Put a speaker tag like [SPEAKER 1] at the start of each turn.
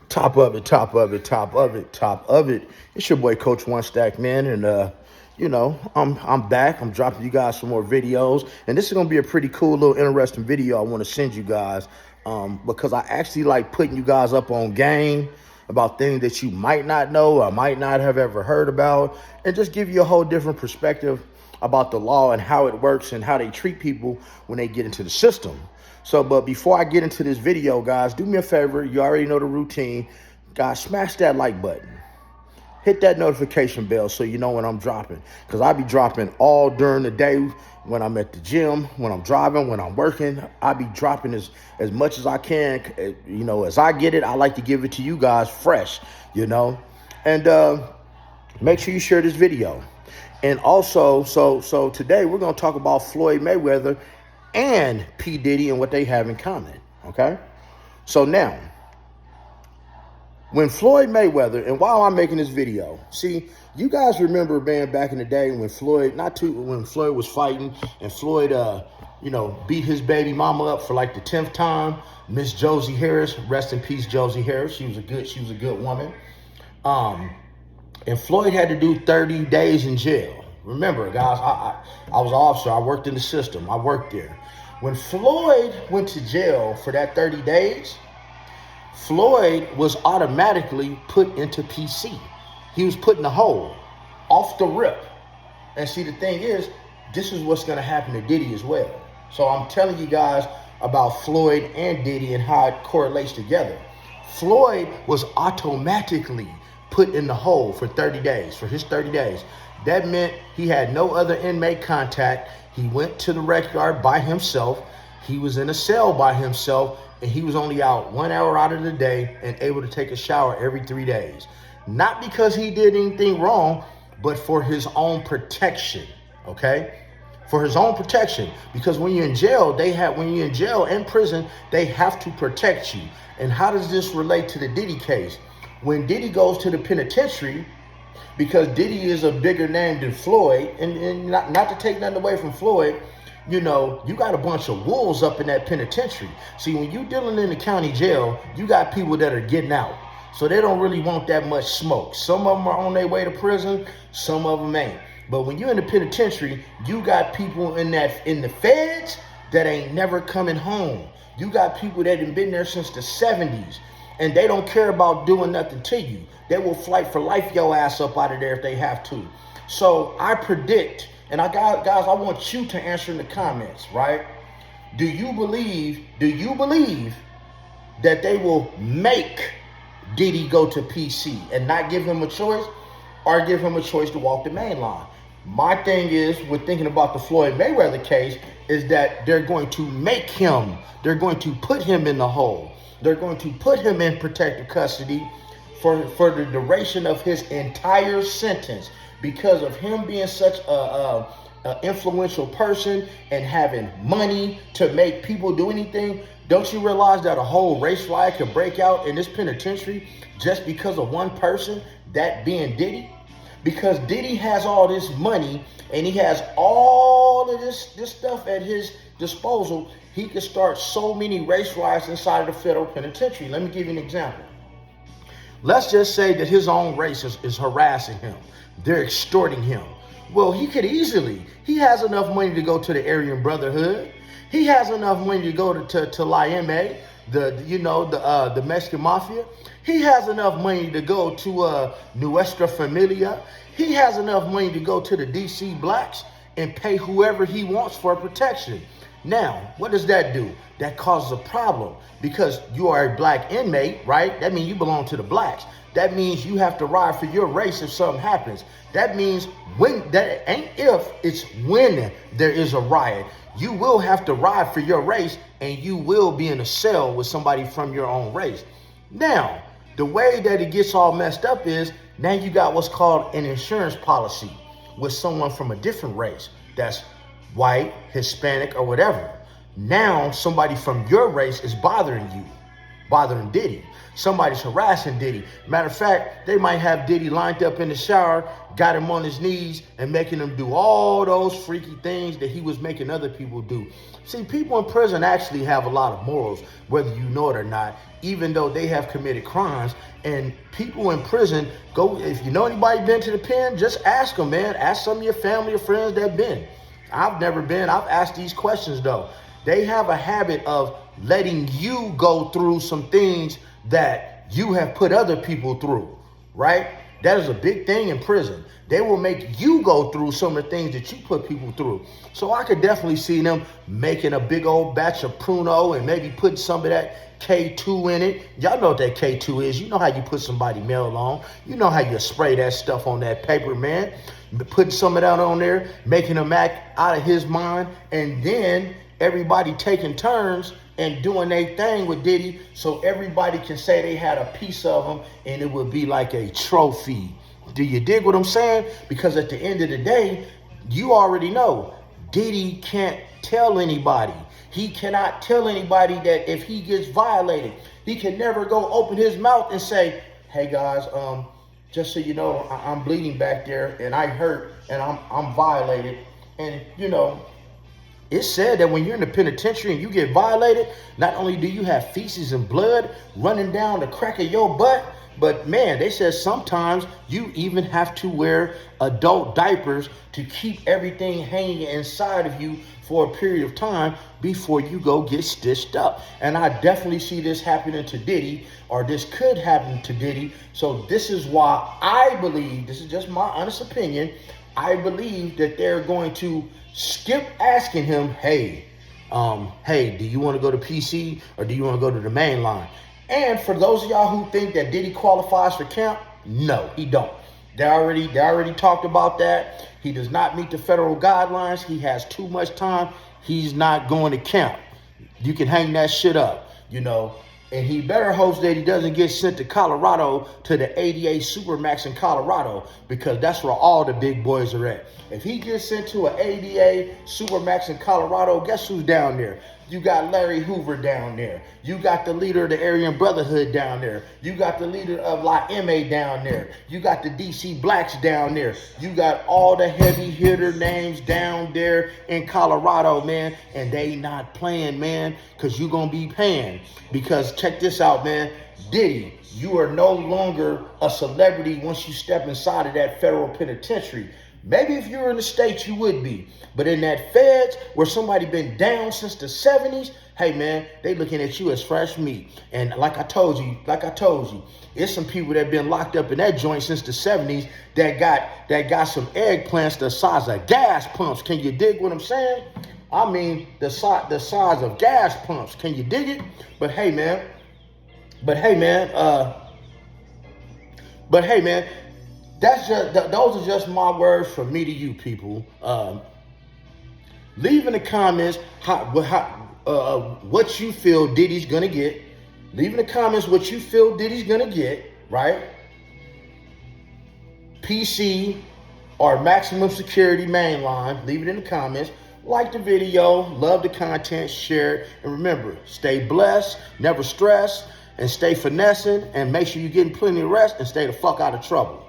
[SPEAKER 1] Top of it, top of it, top of it, top of it. It's your boy Coach One Stack, man, and I'm back. I'm dropping you guys some more videos, and this is gonna be a pretty cool little interesting video I want to send you guys, because I actually like putting you guys up on game about things that you might not know or might not have ever heard about, and just give you a whole different perspective about the law and how it works and how they treat people when they get into the system. So, but before I get into this video, guys, do me a favor. You already know the routine. Guys, smash that like button. Hit that notification bell so you know when I'm dropping. Because I be dropping all during the day when I'm at the gym, when I'm driving, when I'm working. I be dropping as much as I can. As I get it, I like to give it to you guys fresh, And make sure you share this video. And also, so today we're going to talk about Floyd Mayweather and P. Diddy and what they have in common, okay? So now, when Floyd Mayweather, and while I'm making this video, see, you guys remember, man, back in the day when Floyd was fighting and Floyd, beat his baby mama up for like the 10th time, Miss Josie Harris, rest in peace, Josie Harris. She was a good woman. And Floyd had to do 30 days in jail. Remember, guys, I was an officer. I worked in the system. I worked there. When Floyd went to jail for that 30 days, Floyd was automatically put into PC. He was put in a hole, off the rip. And see, the thing is, this is what's going to happen to Diddy as well. So I'm telling you guys about Floyd and Diddy and how it correlates together. Floyd was automatically put in the hole for 30 days, for his 30 days. That meant he had no other inmate contact. He went to the rec yard by himself. He was in a cell by himself, and he was only out 1 hour out of the day and able to take a shower every 3 days. Not because he did anything wrong, but for his own protection, okay? For his own protection. Because when you're in jail, when you're in jail and prison, they have to protect you. And how does this relate to the Diddy case? When Diddy goes to the penitentiary, because Diddy is a bigger name than Floyd, and not to take nothing away from Floyd, you got a bunch of wolves up in that penitentiary. See, when you're dealing in the county jail, you got people that are getting out. So they don't really want that much smoke. Some of them are on their way to prison, some of them ain't. But when you're in the penitentiary, you got people in the feds that ain't never coming home. You got people that have been there since the 70s. And they don't care about doing nothing to you. They will fight for life your ass up out of there if they have to. So I predict, and guys, I want you to answer in the comments, right? Do you believe that they will make Diddy go to PC and not give him a choice, or give him a choice to walk the main line? My thing is, with thinking about the Floyd Mayweather case, is that they're going to put him in the hole. They're going to put him in protective custody for the duration of his entire sentence, because of him being such a influential person and having money to make people do anything. Don't you realize that a whole race riot could break out in this penitentiary just because of one person, that being Diddy? Because Diddy has all this money and he has all of this stuff at his disposal. He could start so many race riots inside of the federal penitentiary. Let me give you an example. Let's just say that his own race is harassing him. They're extorting him. Well, he has enough money to go to the Aryan Brotherhood. He has enough money to go to La M.A., the Mexican Mafia. He has enough money to go to Nuestra Familia. He has enough money to go to the DC Blacks and pay whoever he wants for protection. Now, what does that do? That causes a problem, because you are a black inmate, right? That means you belong to the blacks. That means you have to ride for your race if something happens. That means it's when there is a riot. You will have to ride for your race, and you will be in a cell with somebody from your own race. Now, the way that it gets all messed up is, now you got what's called an insurance policy with someone from a different race. That's white, Hispanic, or whatever. Now somebody from your race is bothering you. bothering Diddy. Somebody's harassing Diddy. Matter of fact, they might have Diddy lined up in the shower, got him on his knees, and making him do all those freaky things that he was making other people do. See, people in prison actually have a lot of morals, whether you know it or not, even though they have committed crimes. And people in prison, go, if you know anybody been to the pen, just ask them, man. Ask some of your family or friends that have been. I've never been. I've asked these questions, though. They have a habit of letting you go through some things that you have put other people through, right? That is a big thing in prison. They will make you go through some of the things that you put people through. So I could definitely see them making a big old batch of Pruno and maybe putting some of that K2 in it. Y'all know what that K2 is. You know how you put somebody mail on. You know how you spray that stuff on that paper, man. Putting some of that on there, making him act out of his mind, and then everybody taking turns and doing their thing with Diddy so everybody can say they had a piece of him and it would be like a trophy. Do you dig what I'm saying? Because at the end of the day, you already know Diddy can't tell anybody. He cannot tell anybody that if he gets violated. He can never go open his mouth and say, hey guys, just so you know, I'm bleeding back there and I hurt and I'm violated. And you know, it's said that when you're in the penitentiary and you get violated, not only do you have feces and blood running down the crack of your butt, but man, they said sometimes you even have to wear adult diapers to keep everything hanging inside of you for a period of time before you go get stitched up. And I definitely see this happening to Diddy, or this could happen to Diddy. So this is why I believe, this is just my honest opinion, I believe that they're going to skip asking him, hey, do you want to go to PC or do you want to go to the main line? And for those of y'all who think that Diddy qualifies for camp, no, he don't. They already talked about that. He does not meet the federal guidelines. He has too much time. He's not going to camp. You can hang that shit up, you know. And he better hope that he doesn't get sent to Colorado, to the 88 Supermax in Colorado, because that's where all the big boys are at. If he gets sent to an 88 Supermax in Colorado, guess who's down there? You got Larry Hoover down there. You got the leader of the Aryan Brotherhood down there. You got the leader of La MA down there. You got the DC Blacks down there. You got all the heavy hitter names down there in Colorado, man. And they not playing, man, because you going to be paying. Because check this out, man. Diddy, you are no longer a celebrity once you step inside of that federal penitentiary. Maybe if you were in the States, you would be. But in that feds, where somebody been down since the 70s, hey, man, they looking at you as fresh meat. And like I told you, it's some people that been locked up in that joint since the 70s that got some eggplants the size of gas pumps. Can you dig what I'm saying? I mean, the size of gas pumps. Can you dig it? But hey, man, that's just, those are just my words from me to you, people. Leave in the comments what you feel Diddy's gonna get. Leave in the comments what you feel Diddy's gonna get, right? PC or maximum security mainline. Leave it in the comments. Like the video, love the content, share it, and remember, stay blessed, never stress, and stay finessing, and make sure you're getting plenty of rest and stay the fuck out of trouble.